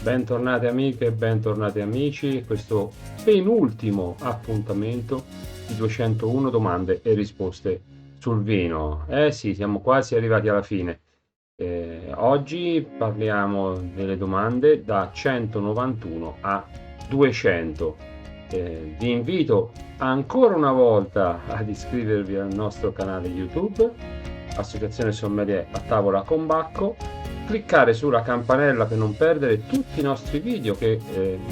Bentornate amiche e bentornati amici, questo penultimo appuntamento di 201 domande e risposte sul vino. Sì, siamo quasi arrivati alla fine. Oggi parliamo delle domande da 191 a 200. Vi invito ancora una volta ad iscrivervi al nostro canale YouTube, Associazione Sommelier a Tavola con Bacco, cliccare sulla campanella per non perdere tutti i nostri video che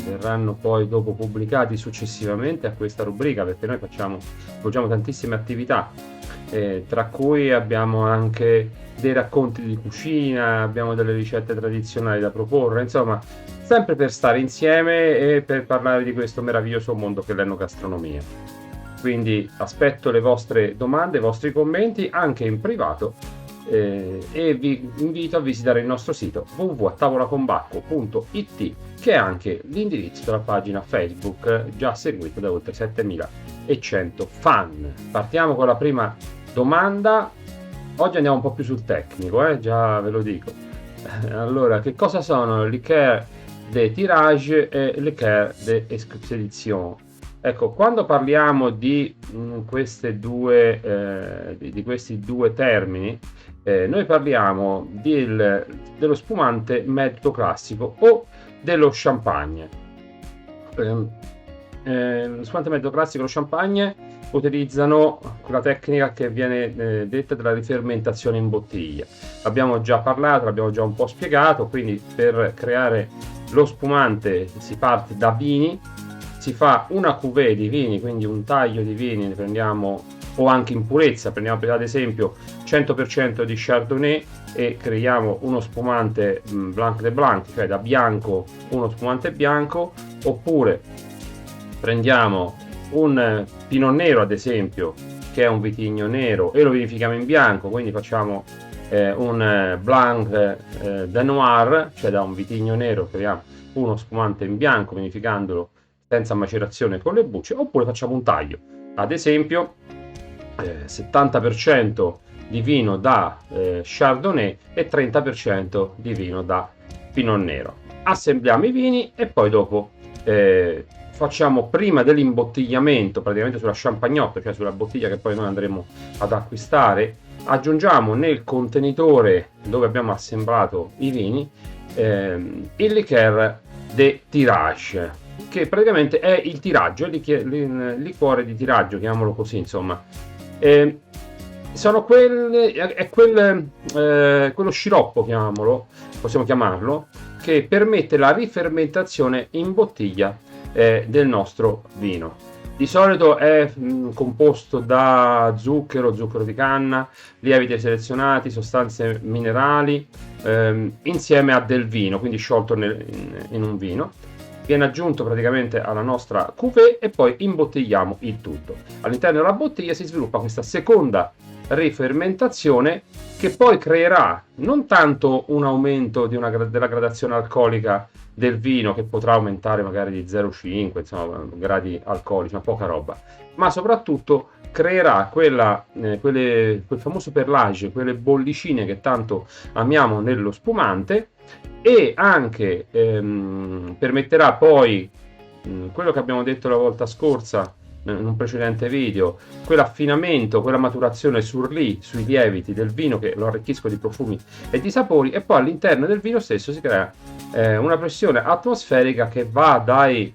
verranno poi dopo pubblicati successivamente a questa rubrica, perché noi svolgiamo tantissime attività, tra cui abbiamo anche dei racconti di cucina, abbiamo delle ricette tradizionali da proporre, insomma sempre per stare insieme e per parlare di questo meraviglioso mondo che è l'enogastronomia. Quindi aspetto le vostre domande, i vostri commenti anche in privato, e vi invito a visitare il nostro sito www.tavolaconbacco.it, che è anche l'indirizzo della pagina Facebook già seguita da oltre 7100 fan. Partiamo con la prima domanda. Oggi andiamo un po' più sul tecnico, già ve lo dico. Allora, che cosa sono liqueur de tirage e liqueur de expédition? Ecco, quando parliamo di questi due termini, noi parliamo dello spumante metodo classico o dello champagne. Lo spumante metodo classico e lo champagne utilizzano quella tecnica che viene detta della rifermentazione in bottiglia. L'abbiamo già parlato, l'abbiamo già un po' spiegato, quindi per creare lo spumante si parte da vini, si fa una cuvée di vini, quindi un taglio di vini, ne prendiamo, o anche in purezza, prendiamo ad esempio 100% di Chardonnay e creiamo uno spumante Blanc de Blanc, cioè da bianco uno spumante bianco, oppure prendiamo un Pinot Nero ad esempio, che è un vitigno nero, e lo vinifichiamo in bianco, quindi facciamo un Blanc de Noir, cioè da un vitigno nero creiamo uno spumante in bianco vinificandolo senza macerazione con le bucce, oppure facciamo un taglio, ad esempio 70% di vino da Chardonnay e 30% di vino da Pinot Nero. Assembliamo i vini e poi dopo facciamo, prima dell'imbottigliamento, praticamente sulla champagnotto, cioè sulla bottiglia che poi noi andremo ad acquistare, aggiungiamo nel contenitore dove abbiamo assemblato i vini il liqueur de tirage, che praticamente è il tiraggio, il liquore di tiraggio, chiamiamolo così, insomma. Sono quello sciroppo, possiamo chiamarlo, che permette la rifermentazione in bottiglia del nostro vino. Di solito è composto da zucchero di canna, lieviti selezionati, sostanze minerali, insieme a del vino, quindi sciolto in un vino. Viene aggiunto praticamente alla nostra cuvée e poi imbottigliamo il tutto. All'interno della bottiglia si sviluppa questa seconda rifermentazione, che poi creerà non tanto un aumento della gradazione alcolica del vino, che potrà aumentare magari di 0,5 insomma, gradi alcolici, ma poca roba, ma soprattutto creerà quel famoso perlage, quelle bollicine che tanto amiamo nello spumante, e anche permetterà poi quello che abbiamo detto la volta scorsa in un precedente video, quell'affinamento, quella maturazione sui lieviti del vino, che lo arricchisco di profumi e di sapori, e poi all'interno del vino stesso si crea una pressione atmosferica che va dai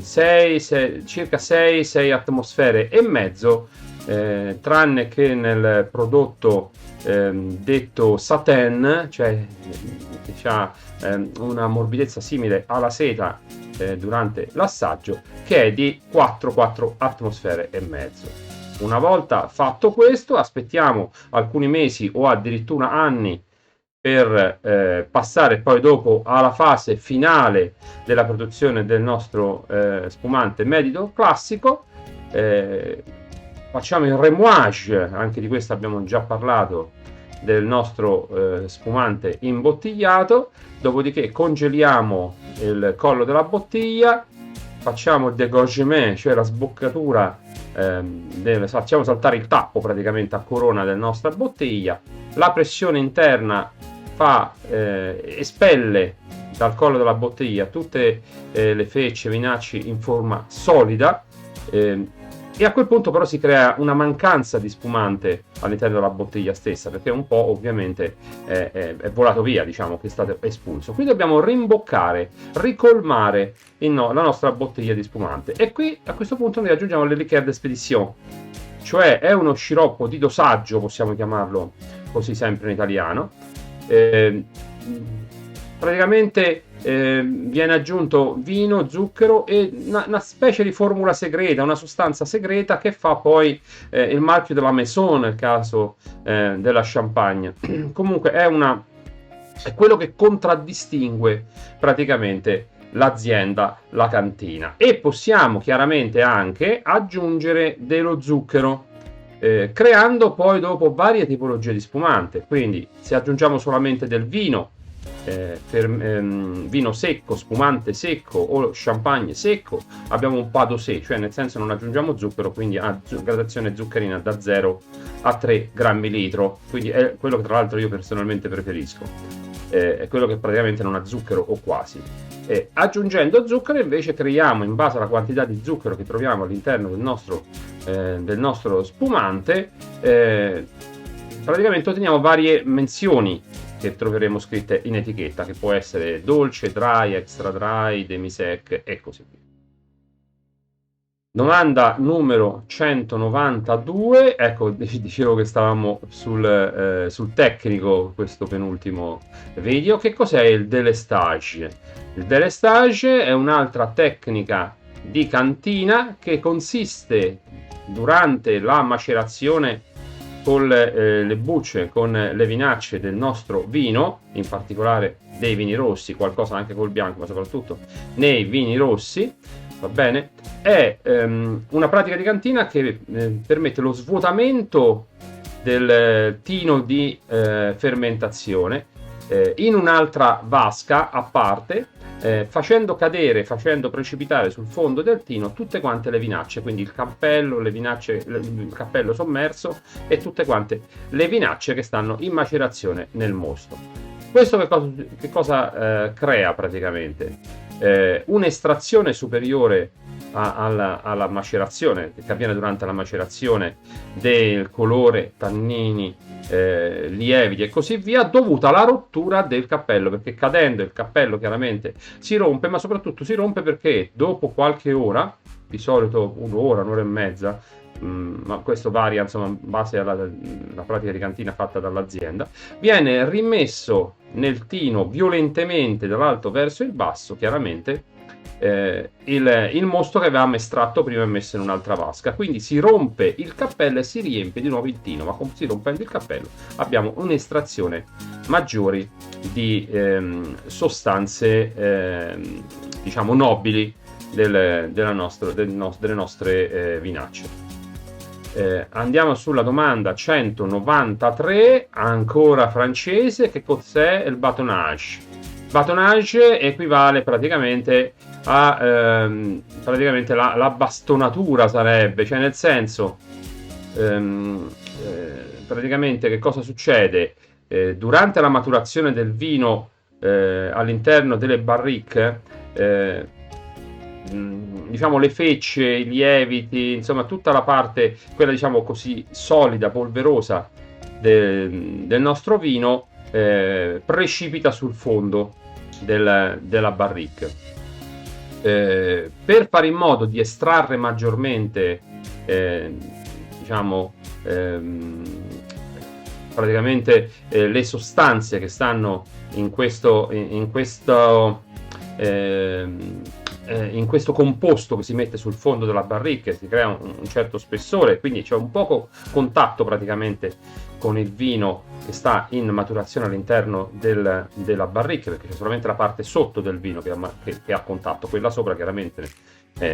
circa 6 atmosfere e mezzo, tranne che nel prodotto detto Satin, cioè che ha una morbidezza simile alla seta durante l'assaggio, che è di 4 atmosfere e mezzo. Una volta fatto questo, aspettiamo alcuni mesi o addirittura anni per passare poi dopo alla fase finale della produzione del nostro spumante metodo classico. Facciamo il remouage, anche di questo abbiamo già parlato, del nostro spumante imbottigliato, dopodiché congeliamo il collo della bottiglia, facciamo il dégorgement, cioè la sboccatura, facciamo saltare il tappo praticamente a corona della nostra bottiglia, la pressione interna espelle dal collo della bottiglia tutte le fecce, vinacci in forma solida, e a quel punto però si crea una mancanza di spumante all'interno della bottiglia stessa, perché un po' ovviamente è volato via, diciamo che è stato espulso. Qui dobbiamo rimboccare, ricolmare la nostra bottiglia di spumante, e qui a questo punto noi aggiungiamo le liqueur d'espédition, cioè è uno sciroppo di dosaggio, possiamo chiamarlo così sempre in italiano. Praticamente viene aggiunto vino, zucchero e una specie di formula segreta, una sostanza segreta che fa poi il marchio della Maison nel caso della Champagne. Comunque è quello che contraddistingue praticamente l'azienda, la cantina. E possiamo chiaramente anche aggiungere dello zucchero, creando poi dopo varie tipologie di spumante. Quindi se aggiungiamo solamente del vino, vino secco, spumante secco o champagne secco, abbiamo un pas dosé, cioè nel senso non aggiungiamo zucchero, quindi a gradazione zuccherina da 0 a 3 grammi litro, quindi è quello che tra l'altro io personalmente preferisco, è quello che praticamente non ha zucchero o quasi. Aggiungendo zucchero invece creiamo, in base alla quantità di zucchero che troviamo all'interno del nostro spumante, praticamente otteniamo varie menzioni che troveremo scritte in etichetta, che può essere dolce, dry, extra dry, demi-sec e così via. Domanda numero 192, ecco, dicevo che stavamo sul tecnico questo penultimo video. Che cos'è il délestage? Il délestage è un'altra tecnica di cantina che consiste durante la macerazione con le bucce, con le vinacce del nostro vino, in particolare dei vini rossi, qualcosa anche col bianco, ma soprattutto nei vini rossi, va bene? È una pratica di cantina che permette lo svuotamento del tino di fermentazione in un'altra vasca a parte, facendo precipitare sul fondo del tino tutte quante le vinacce, quindi il cappello, il cappello sommerso e tutte quante le vinacce che stanno in macerazione nel mosto. Questo che cosa crea praticamente? Un'estrazione superiore alla macerazione, che avviene durante la macerazione, del colore, tannini, lieviti e così via, dovuta alla rottura del cappello, perché cadendo il cappello chiaramente si rompe, ma soprattutto si rompe perché dopo qualche ora, di solito un'ora e mezza, ma questo varia insomma in base alla pratica di cantina fatta dall'azienda, viene rimesso nel tino violentemente dall'alto verso il basso, chiaramente il mosto che avevamo estratto prima e messo in un'altra vasca. Quindi si rompe il cappello e si riempie di nuovo il tino, ma si rompendo il cappello abbiamo un'estrazione maggiore di sostanze diciamo nobili delle nostre vinacce. Andiamo sulla domanda 193, ancora francese. Che cos'è il bâtonnage? Bâtonnage equivale praticamente a la bastonatura, sarebbe, cioè nel senso praticamente che cosa succede? Durante la maturazione del vino all'interno delle barrique, diciamo le fecce, i lieviti, insomma tutta la parte, quella diciamo così solida, polverosa del nostro vino, precipita sul fondo della barrique. Per fare in modo di estrarre maggiormente diciamo praticamente le sostanze che stanno in questo composto che si mette sul fondo della barrica, si crea un certo spessore, quindi c'è un poco contatto praticamente con il vino che sta in maturazione all'interno della barrica, perché c'è solamente la parte sotto del vino che ha contatto, quella sopra chiaramente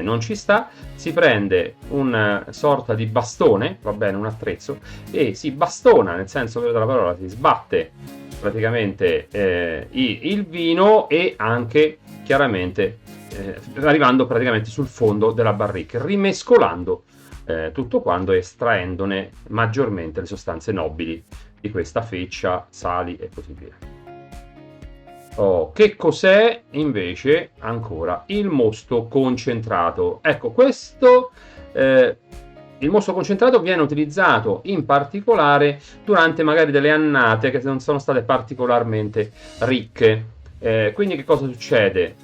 non ci sta. Si prende una sorta di bastone, va bene, un attrezzo, e si bastona, nel senso vero della parola, si sbatte praticamente il vino, e anche chiaramente arrivando praticamente sul fondo della barrica, rimescolando tutto quanto, estraendone maggiormente le sostanze nobili di questa feccia, sali e così via. Che cos'è invece ancora il mosto concentrato? Ecco, il mosto concentrato viene utilizzato in particolare durante magari delle annate che non sono state particolarmente ricche. Quindi che cosa succede?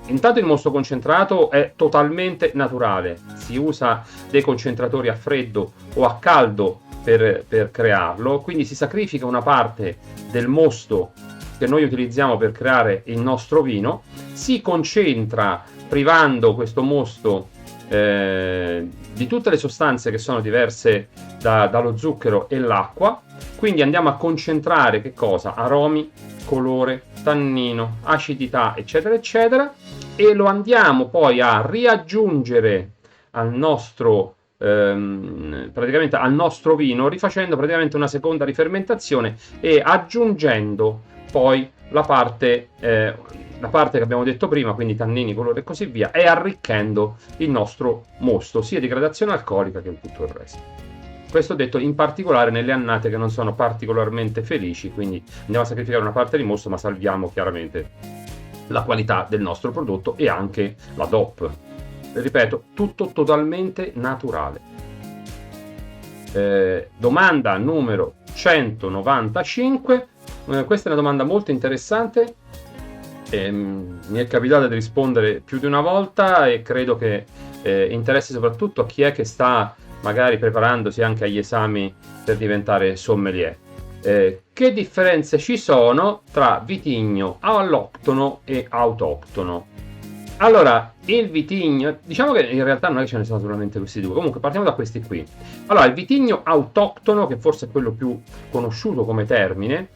Intanto il mosto concentrato è totalmente naturale, si usa dei concentratori a freddo o a caldo per crearlo, quindi si sacrifica una parte del mosto che noi utilizziamo per creare il nostro vino, si concentra privando questo mosto di tutte le sostanze che sono diverse dallo zucchero e l'acqua, quindi andiamo a concentrare che cosa? Aromi, colore, tannino, acidità, eccetera, eccetera, e lo andiamo poi a riaggiungere al nostro praticamente al nostro vino, rifacendo praticamente una seconda rifermentazione e aggiungendo poi la parte che abbiamo detto prima, quindi tannini, colore e così via, e arricchendo il nostro mosto sia di gradazione alcolica che tutto il resto. Questo detto in particolare nelle annate che non sono particolarmente felici, quindi andiamo a sacrificare una parte di mosto, ma salviamo chiaramente la qualità del nostro prodotto e anche la DOP. Ripeto, tutto totalmente naturale. Domanda numero 195. Questa è una domanda molto interessante. Mi è capitato di rispondere più di una volta e credo che interessi soprattutto a chi è che sta magari preparandosi anche agli esami per diventare sommelier. Che differenze ci sono tra vitigno alloctono e autoctono? Allora, il vitigno, diciamo che in realtà non è che ce ne sono solamente questi due, comunque partiamo da questi qui. Allora, il vitigno autoctono, che forse è quello più conosciuto come termine,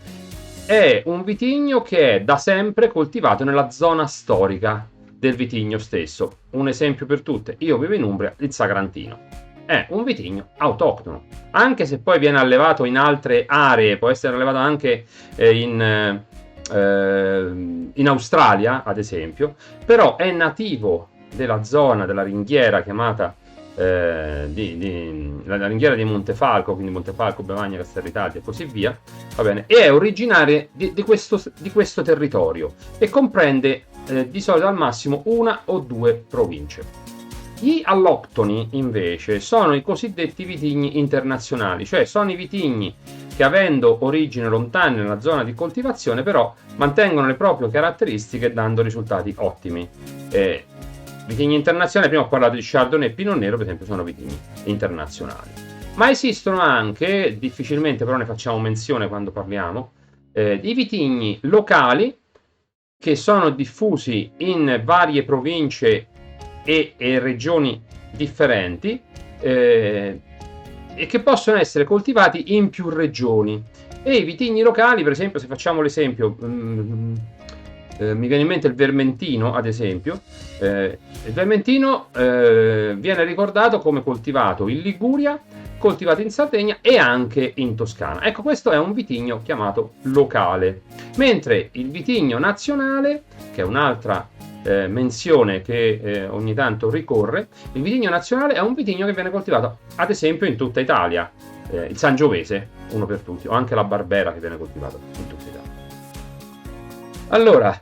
è un vitigno che è da sempre coltivato nella zona storica del vitigno stesso. Un esempio per tutte, io vivo in Umbria, il Sagrantino. È un vitigno autoctono, anche se poi viene allevato in altre aree, può essere allevato anche in Australia, ad esempio, però è nativo della zona della ringhiera chiamata la ringhiera di Montefalco, quindi Montefalco, Bevagna, Castellritalti e così via, va bene, e è originaria di questo territorio e comprende di solito al massimo una o due province. Gli alloctoni invece sono i cosiddetti vitigni internazionali, cioè sono i vitigni che, avendo origine lontane nella zona di coltivazione, però mantengono le proprie caratteristiche dando risultati ottimi. Vitigni internazionali, prima ho parlato di Chardonnay e Pinot Nero, per esempio, sono vitigni internazionali. Ma esistono anche, difficilmente però ne facciamo menzione quando parliamo, i vitigni locali che sono diffusi in varie province e regioni differenti e che possono essere coltivati in più regioni. E i vitigni locali, per esempio, se facciamo l'esempio, mi viene in mente il Vermentino, ad esempio. Il Vermentino viene ricordato come coltivato in Liguria, coltivato in Sardegna e anche in Toscana. Ecco, questo è un vitigno chiamato locale, mentre il vitigno nazionale, che è un'altra menzione che ogni tanto ricorre, il vitigno nazionale è un vitigno che viene coltivato ad esempio in tutta Italia, il Sangiovese, uno per tutti, o anche la Barbera che viene coltivata in tutta Italia. Allora,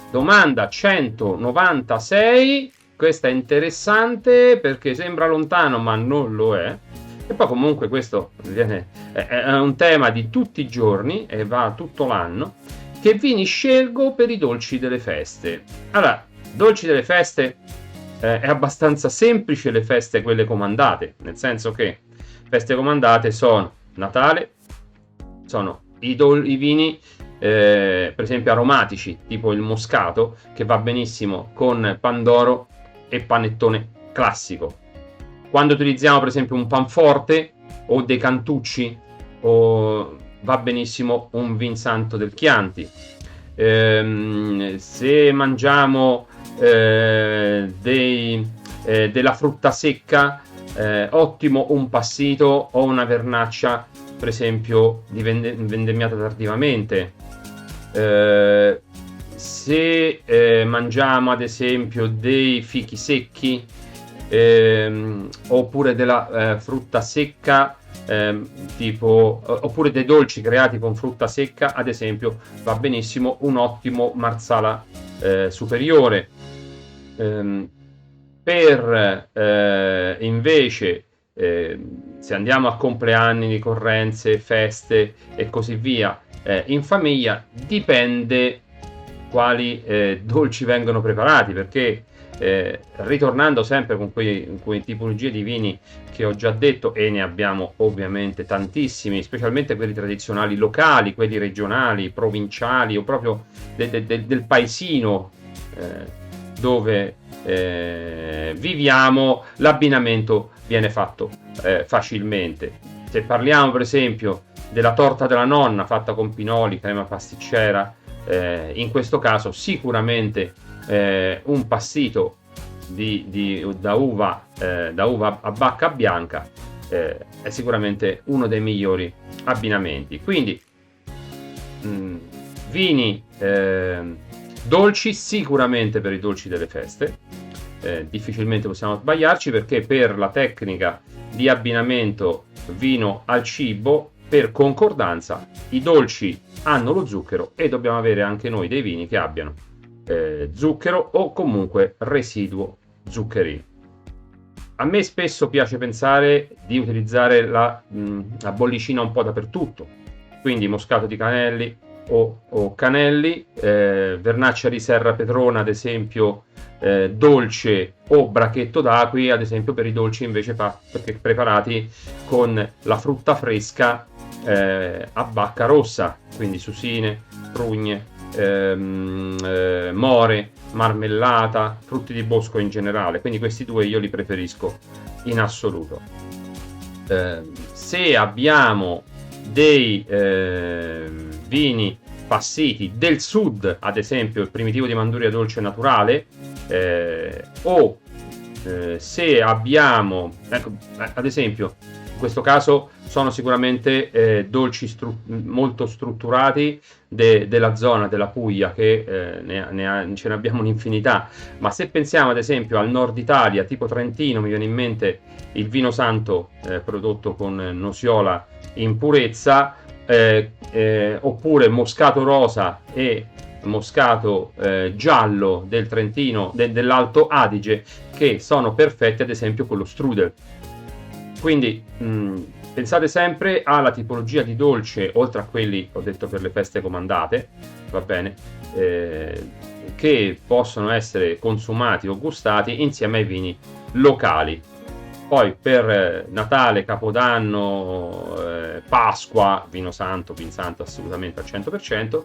domanda 196, questa è interessante perché sembra lontano ma non lo è, e poi comunque questo è un tema di tutti i giorni e va tutto l'anno. Che vini scelgo per i dolci delle feste? Allora, dolci delle feste è abbastanza semplice, le feste quelle comandate, nel senso che feste comandate sono Natale, sono i vini per esempio aromatici, tipo il moscato, che va benissimo con pandoro e panettone classico. Quando utilizziamo per esempio un panforte o dei cantucci o va benissimo un vin santo del Chianti. Se mangiamo della frutta secca, ottimo un passito o una vernaccia, per esempio vendemmiata tardivamente. Se mangiamo ad esempio dei fichi secchi oppure della frutta secca oppure dei dolci creati con frutta secca, ad esempio va benissimo un ottimo Marsala superiore. Invece se andiamo a compleanni, ricorrenze, feste e così via, in famiglia, dipende quali dolci vengono preparati, perché ritornando sempre con quei tipologie di vini che ho già detto, e ne abbiamo ovviamente tantissimi, specialmente quelli tradizionali locali, quelli regionali, provinciali o proprio del paesino dove viviamo, l'abbinamento viene fatto facilmente. Se parliamo per esempio della torta della nonna fatta con pinoli, crema pasticcera, in questo caso sicuramente un passito da uva a bacca bianca è sicuramente uno dei migliori abbinamenti. Quindi vini dolci sicuramente per i dolci delle feste, difficilmente possiamo sbagliarci, perché per la tecnica di abbinamento vino al cibo, per concordanza, i dolci hanno lo zucchero e dobbiamo avere anche noi dei vini che abbiano zucchero o comunque residuo zuccherino. A me spesso piace pensare di utilizzare la bollicina un po' dappertutto, quindi moscato di canelli o canelli, vernaccia di Serra Petrona ad esempio dolce, o brachetto d'acqui ad esempio per i dolci invece preparati con la frutta fresca a bacca rossa, quindi susine, prugne, more, marmellata, frutti di bosco in generale. Quindi questi due io li preferisco in assoluto. Se abbiamo dei vini passiti del sud, ad esempio il primitivo di Manduria dolce naturale, o se abbiamo, ecco, ad esempio in questo caso sono sicuramente dolci molto strutturati della zona della Puglia, che ce ne abbiamo un'infinità, ma se pensiamo ad esempio al nord Italia, tipo Trentino, mi viene in mente il vino santo prodotto con nosiola in purezza, oppure moscato rosa e moscato giallo del Trentino, dell'Alto Adige, che sono perfetti ad esempio con lo strudel. Quindi pensate sempre alla tipologia di dolce, oltre a quelli ho detto per le feste comandate, va bene, che possono essere consumati o gustati insieme ai vini locali. Poi per Natale, Capodanno, Pasqua, vino santo assolutamente al 100%.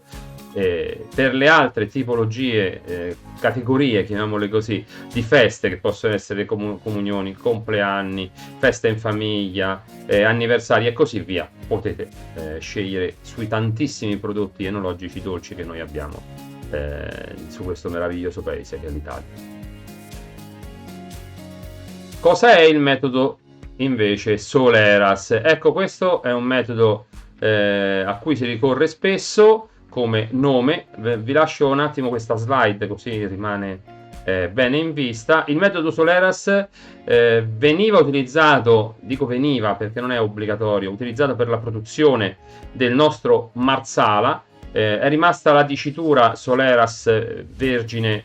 Per le altre tipologie, categorie, chiamiamole così, di feste, che possono essere comunioni, compleanni, feste in famiglia, anniversari e così via, potete scegliere sui tantissimi prodotti enologici dolci che noi abbiamo su questo meraviglioso paese che è l'Italia. Cosa è il metodo invece Soleras? Ecco, questo è un metodo a cui si ricorre spesso come nome. Vi lascio un attimo questa slide così rimane bene in vista. Il metodo Soleras veniva utilizzato, dico veniva perché non è obbligatorio, utilizzato per la produzione del nostro Marsala. È rimasta la dicitura Soleras vergine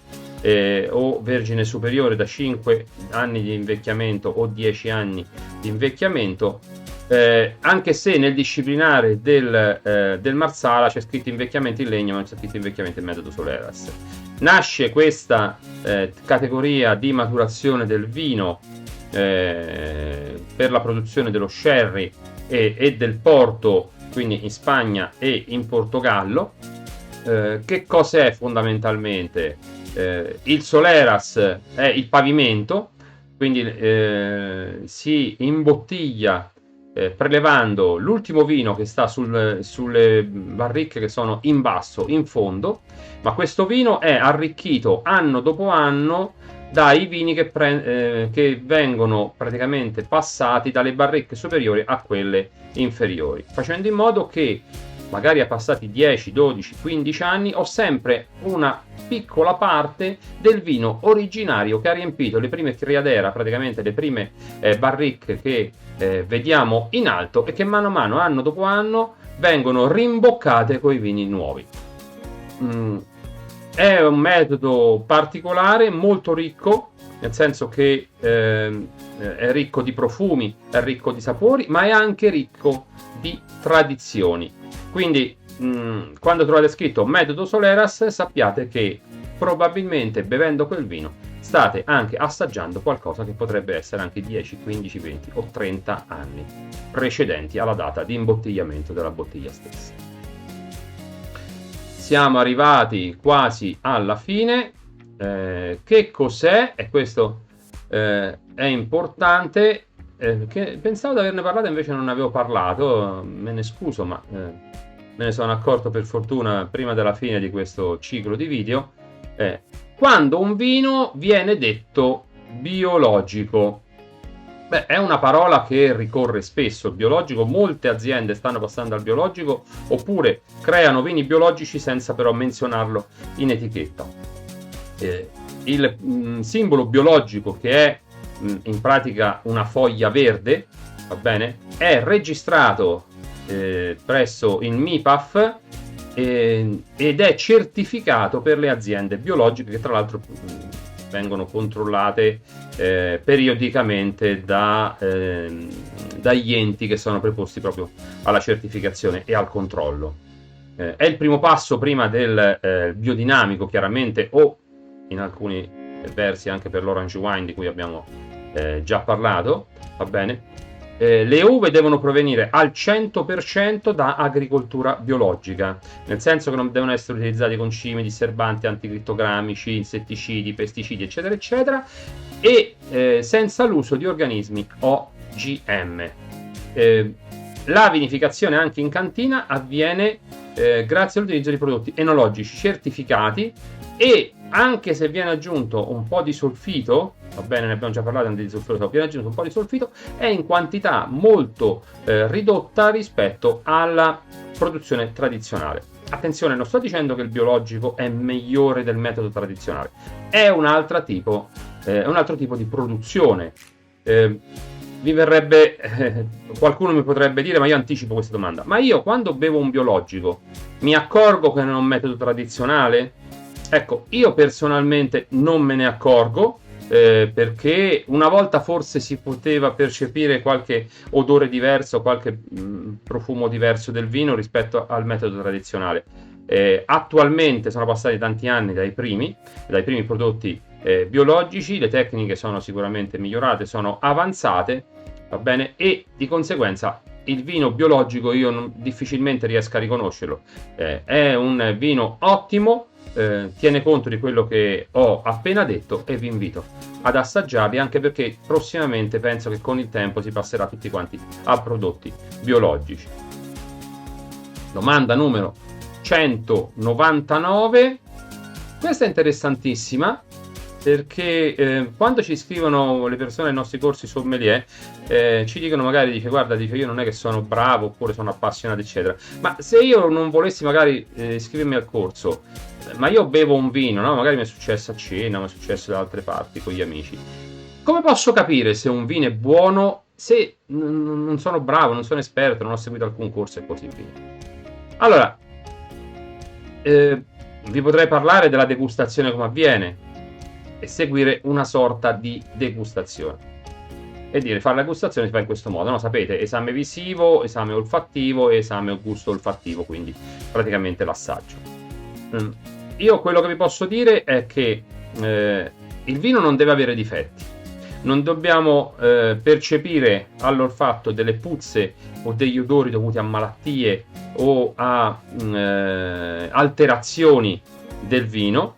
o vergine superiore da 5 anni di invecchiamento o 10 anni di invecchiamento, anche se nel disciplinare del Marsala c'è scritto invecchiamento in legno, ma non c'è scritto invecchiamento in metodo Soleras. Nasce questa categoria di maturazione del vino per la produzione dello sherry e del porto, quindi in Spagna e in Portogallo. Che cos'è fondamentalmente? Il Soleras è il pavimento, quindi si imbottiglia prelevando l'ultimo vino che sta sulle barricche che sono in basso, in fondo, ma questo vino è arricchito anno dopo anno dai vini che vengono praticamente passati dalle barricche superiori a quelle inferiori, facendo in modo che magari passati 10, 12, 15 anni, ho sempre una piccola parte del vino originario che ha riempito le prime criadera, praticamente le prime barrique che vediamo in alto, e che mano a mano, anno dopo anno, vengono rimboccate coi vini nuovi. È un metodo particolare, molto ricco, nel senso che è ricco di profumi, è ricco di sapori, ma è anche ricco di tradizioni. Quindi quando trovate scritto metodo Soleras, sappiate che probabilmente bevendo quel vino state anche assaggiando qualcosa che potrebbe essere anche 10, 15, 20 o 30 anni precedenti alla data di imbottigliamento della bottiglia stessa. Siamo arrivati quasi alla fine. Che cos'è? E questo è importante. Che pensavo di averne parlato, invece non ne avevo parlato, me ne scuso, ma me ne sono accorto per fortuna prima della fine di questo ciclo di video. Quando un vino viene detto biologico, beh, è una parola che ricorre spesso, il biologico. Molte aziende stanno passando al biologico, oppure creano vini biologici senza però menzionarlo in etichetta. Il simbolo biologico, che è in pratica una foglia verde, va bene, è registrato presso il MIPAF ed è certificato per le aziende biologiche, che tra l'altro vengono controllate periodicamente dagli enti che sono preposti proprio alla certificazione e al controllo. È il primo passo prima del biodinamico, chiaramente, o in alcuni versi anche per l'orange wine, di cui abbiamo già parlato, va bene. Le uve devono provenire al 100% da agricoltura biologica, nel senso che non devono essere utilizzati concimi, disturbanti, anticrittogramici, insetticidi, pesticidi, eccetera, eccetera, e senza l'uso di organismi OGM. La vinificazione anche in cantina avviene grazie all'utilizzo di prodotti enologici certificati, e anche se viene aggiunto un po' di solfito, va bene, ne abbiamo già parlato di solfito, viene aggiunto un po' di solfito, è in quantità molto ridotta rispetto alla produzione tradizionale. Attenzione, non sto dicendo che il biologico è migliore del metodo tradizionale, è un altro tipo di produzione. Vi verrebbe qualcuno mi potrebbe dire, ma io anticipo questa domanda, ma io quando bevo un biologico mi accorgo che non è un metodo tradizionale? Ecco, io personalmente non me ne accorgo, perché una volta forse si poteva percepire qualche odore diverso, qualche profumo diverso del vino rispetto al metodo tradizionale. Attualmente sono passati tanti anni dai primi prodotti biologici, le tecniche sono sicuramente migliorate, sono avanzate, va bene, e di conseguenza il vino biologico io difficilmente riesco a riconoscerlo. È un vino ottimo, tiene conto di quello che ho appena detto, e vi invito ad assaggiarli, anche perché prossimamente penso che con il tempo si passerà tutti quanti a prodotti biologici. Domanda numero 199. Questa è interessantissima, perché quando ci scrivono le persone ai nostri corsi sommelier, ci dicono magari, guarda, io non è che sono bravo oppure sono appassionato, eccetera, ma se io non volessi magari iscrivermi al corso, ma io bevo un vino, no? Magari mi è successo a cena, mi è successo da altre parti con gli amici, come posso capire se un vino è buono se non sono bravo, non sono esperto, non ho seguito alcun corso e così via? Allora, vi potrei parlare della degustazione, come avviene, e seguire una sorta di degustazione e dire, fare la degustazione si fa in questo modo, no? Sapete, esame visivo, esame olfattivo e esame gusto olfattivo, quindi praticamente l'assaggio. Io quello che vi posso dire è che il vino non deve avere difetti, non dobbiamo percepire all'olfatto delle puzze o degli odori dovuti a malattie o a alterazioni del vino.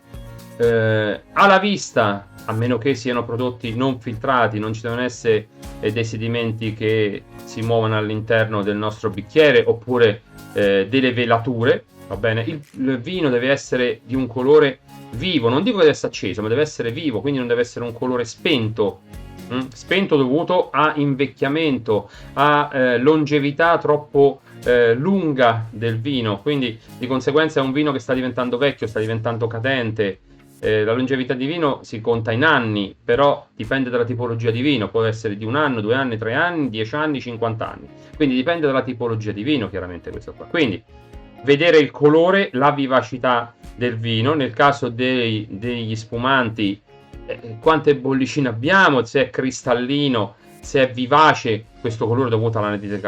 Alla vista, a meno che siano prodotti non filtrati, non ci devono essere dei sedimenti che si muovono all'interno del nostro bicchiere, oppure delle velature, va bene? Il vino deve essere di un colore vivo, non dico che deve essere acceso, ma deve essere vivo, quindi non deve essere un colore spento, spento dovuto a invecchiamento, a longevità troppo lunga del vino, quindi di conseguenza è un vino che sta diventando vecchio, sta diventando cadente. La longevità di vino si conta in anni, però dipende dalla tipologia di vino, può essere di 1 anno, 2 anni, 3 anni, 10 anni, 50 anni, quindi dipende dalla tipologia di vino, chiaramente questo qua. Quindi vedere il colore, la vivacità del vino, nel caso degli spumanti, quante bollicine abbiamo, se è cristallino, se è vivace, questo colore dovuto all'anidride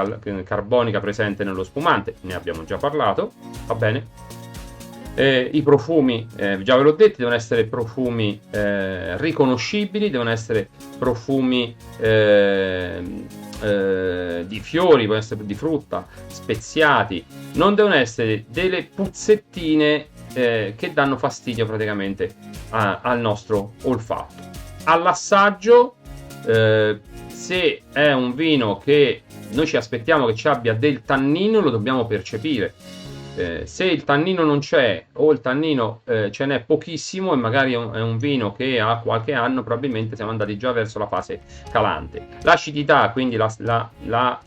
carbonica presente nello spumante, ne abbiamo già parlato, va bene? I profumi, già ve l'ho detto, devono essere profumi riconoscibili, devono essere profumi di fiori, devono essere di frutta, speziati, non devono essere delle puzzettine che danno fastidio praticamente al nostro olfatto. All'assaggio, se è un vino che noi ci aspettiamo che ci abbia del tannino, lo dobbiamo percepire. Se il tannino non c'è o il tannino ce n'è pochissimo e magari è un vino che ha qualche anno, probabilmente siamo andati già verso la fase calante. L'acidità, quindi la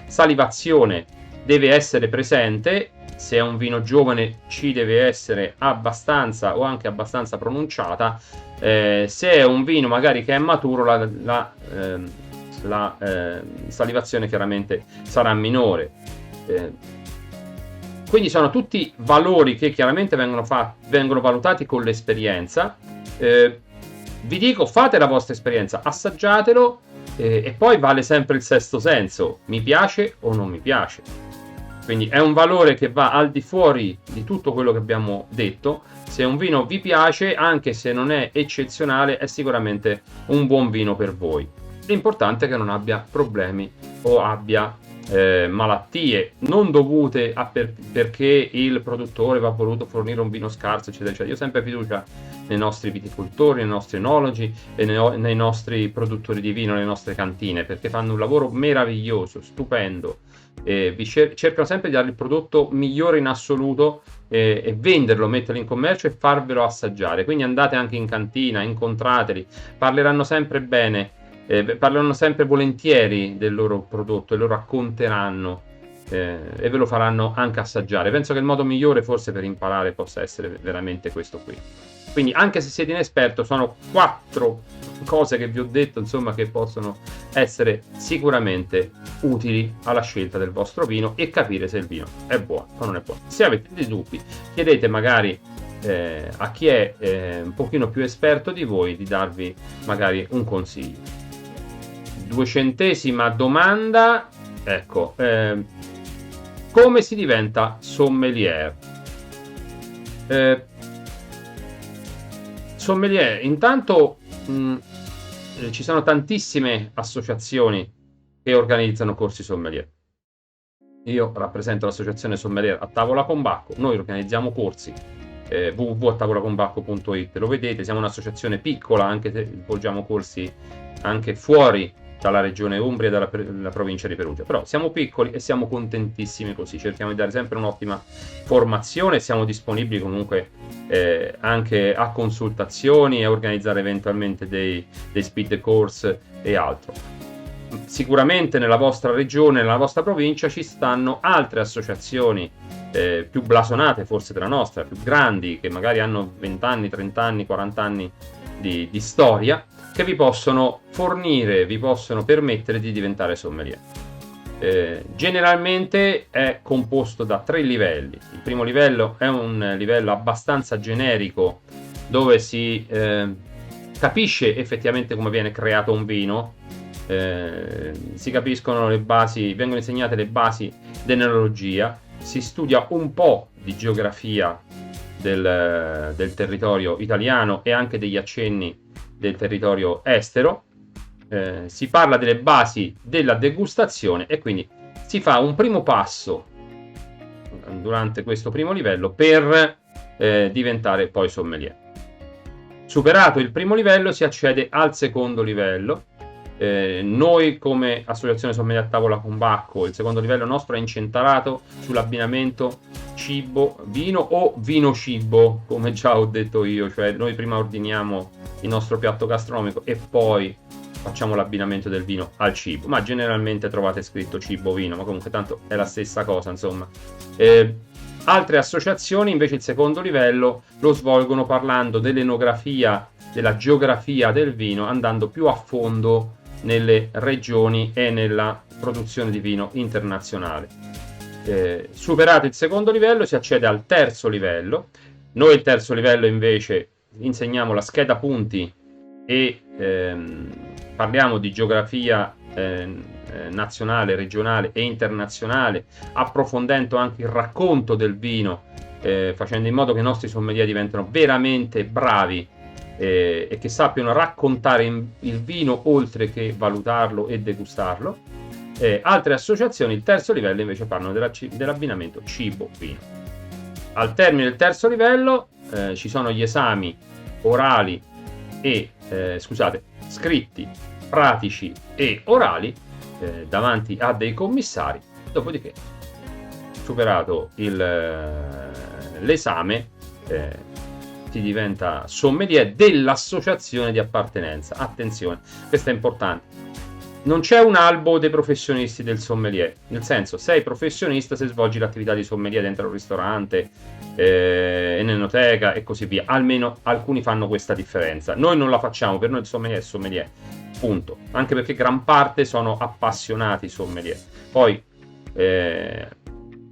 salivazione deve essere presente. Se è un vino giovane ci deve essere abbastanza o anche abbastanza pronunciata. Se è un vino magari che è maturo, la salivazione chiaramente sarà minore. Quindi sono tutti valori che chiaramente vengono valutati con l'esperienza. Vi dico, fate la vostra esperienza, assaggiatelo e poi vale sempre il sesto senso, mi piace o non mi piace. Quindi è un valore che va al di fuori di tutto quello che abbiamo detto. Se un vino vi piace, anche se non è eccezionale, è sicuramente un buon vino per voi. L'importante è che non abbia problemi o abbia malattie non dovute a perché il produttore va voluto fornire un vino scarso, eccetera, eccetera. Io ho sempre fiducia nei nostri viticoltori, nei nostri enologi e nei nostri produttori di vino, nelle nostre cantine, perché fanno un lavoro meraviglioso, stupendo. Cercano sempre di dare il prodotto migliore in assoluto e venderlo, metterlo in commercio e farvelo assaggiare. Quindi andate anche in cantina, incontrateli, parleranno sempre bene. Parlano sempre volentieri del loro prodotto e lo racconteranno e ve lo faranno anche assaggiare. Penso che il modo migliore forse per imparare possa essere veramente questo qui. Quindi anche se siete inesperto, sono 4 cose che vi ho detto, insomma, che possono essere sicuramente utili alla scelta del vostro vino e capire se il vino è buono o non è buono. Se avete dei dubbi, chiedete magari a chi è un pochino più esperto di voi di darvi magari un consiglio. 200ª domanda, ecco, come si diventa sommelier? Sommelier, intanto ci sono tantissime associazioni che organizzano corsi sommelier. Io rappresento l'associazione Sommelier a Tavola con Bacco, noi organizziamo corsi, www.tavolaconbacco.it, lo vedete, siamo un'associazione piccola, anche se svolgiamo corsi anche fuori dalla regione Umbria e dalla provincia di Perugia, però siamo piccoli e siamo contentissimi così, cerchiamo di dare sempre un'ottima formazione, siamo disponibili comunque anche a consultazioni e a organizzare eventualmente dei speed course e altro. Sicuramente nella vostra regione, nella vostra provincia ci stanno altre associazioni più blasonate forse della nostra, più grandi, che magari hanno 20 anni, 30 anni, 40 anni di storia, che vi possono fornire, vi possono permettere di diventare sommelier. Generalmente è composto da 3 livelli. Il primo livello è un livello abbastanza generico, dove si capisce effettivamente come viene creato un vino, si capiscono le basi, vengono insegnate le basi dell'enologia, si studia un po' di geografia del territorio italiano e anche degli accenni del territorio estero, si parla delle basi della degustazione e quindi si fa un primo passo durante questo primo livello per diventare poi sommelier. Superato il primo livello si accede al secondo livello. Noi come associazione Sommelier a Tavola con Bacco, il secondo livello nostro è incentrato sull'abbinamento cibo-vino o vino-cibo, come già ho detto io, cioè noi prima ordiniamo il nostro piatto gastronomico e poi facciamo l'abbinamento del vino al cibo, ma generalmente trovate scritto cibo-vino, ma comunque tanto è la stessa cosa, insomma. Altre associazioni invece il secondo livello lo svolgono parlando dell'enografia, della geografia del vino, andando più a fondo nelle regioni e nella produzione di vino internazionale. Superato il secondo livello si accede al terzo livello. Noi il terzo livello invece insegniamo la scheda punti e parliamo di geografia nazionale, regionale e internazionale, approfondendo anche il racconto del vino, facendo in modo che i nostri sommelier diventino veramente bravi e che sappiano raccontare il vino oltre che valutarlo e degustarlo. Altre associazioni, il terzo livello invece parlano dell'abbinamento cibo-vino. Al termine del terzo livello ci sono gli esami orali e scritti, pratici e orali davanti a dei commissari. Dopodiché, superato l'esame, si diventa sommelier dell'associazione di appartenenza. Attenzione, questo è importante. Non c'è un albo dei professionisti del sommelier, nel senso, sei professionista se svolgi l'attività di sommelier dentro un ristorante, enoteca e così via. Almeno alcuni fanno questa differenza. Noi non la facciamo, per noi il sommelier è sommelier, punto. Anche perché gran parte sono appassionati sommelier. Poi,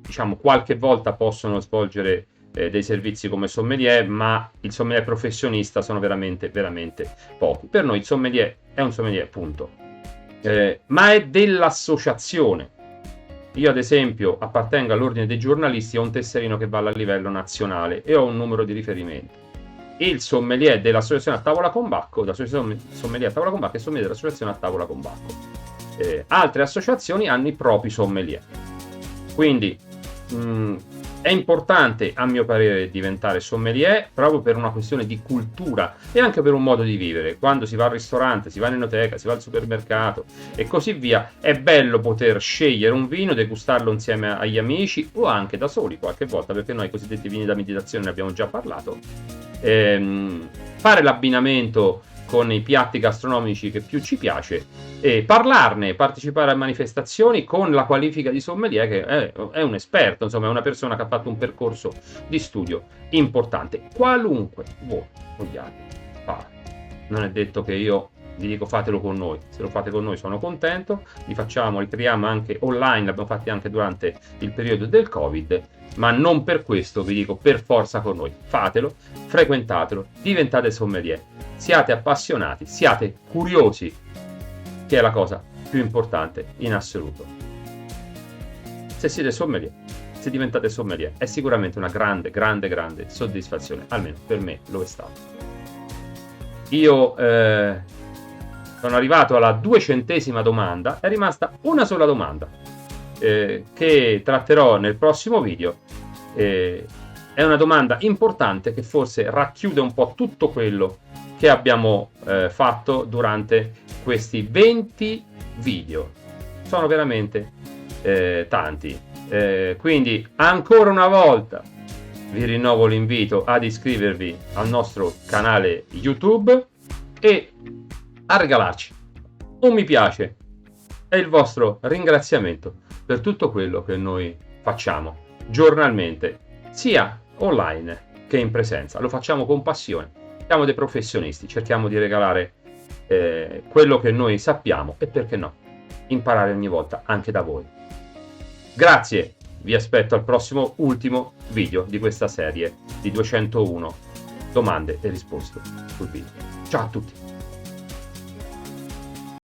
diciamo, qualche volta possono svolgere dei servizi come sommelier, ma il sommelier professionista sono veramente, veramente pochi. Per noi il sommelier è un sommelier, punto. Ma è dell'associazione. Io ad esempio appartengo all'ordine dei giornalisti, ho un tesserino che vale a livello nazionale e ho un numero di riferimento. Il sommelier dell'associazione a tavola con Bacco, l'associazione sommelier a tavola con Bacco, e il sommelier dell'associazione a tavola con Bacco. Altre associazioni hanno i propri sommelier. Quindi è importante, a mio parere, diventare sommelier proprio per una questione di cultura e anche per un modo di vivere. Quando si va al ristorante, si va in enoteca, si va al supermercato e così via, è bello poter scegliere un vino, degustarlo insieme agli amici o anche da soli qualche volta, perché noi i cosiddetti vini da meditazione ne abbiamo già parlato. Fare l'abbinamento con i piatti gastronomici che più ci piace e parlarne, partecipare a manifestazioni con la qualifica di sommelier, che è un esperto, insomma è una persona che ha fatto un percorso di studio importante, qualunque voi vogliate fare. Non è detto che io vi dico fatelo con noi, se lo fate con noi sono contento, li creiamo anche online, l'abbiamo fatti anche durante il periodo del Covid, ma non per questo vi dico per forza con noi, fatelo, frequentatelo, diventate sommelier, siate appassionati, siate curiosi, che è la cosa più importante in assoluto. Se siete sommelier, se diventate sommelier, è sicuramente una grande, grande, grande soddisfazione, almeno per me lo è stato. Io sono arrivato alla 200ª domanda, è rimasta una sola domanda che tratterò nel prossimo video. È una domanda importante che forse racchiude un po' tutto quello che abbiamo fatto durante questi 20 video. Sono veramente tanti. Quindi ancora una volta vi rinnovo l'invito ad iscrivervi al nostro canale YouTube e a regalarci un mi piace e il vostro ringraziamento per tutto quello che noi facciamo giornalmente, sia online che in presenza. Lo facciamo con passione, siamo dei professionisti, cerchiamo di regalare quello che noi sappiamo e, perché no, imparare ogni volta anche da voi. Grazie, vi aspetto al prossimo ultimo video di questa serie di 201 domande e risposte sul video. Ciao a tutti!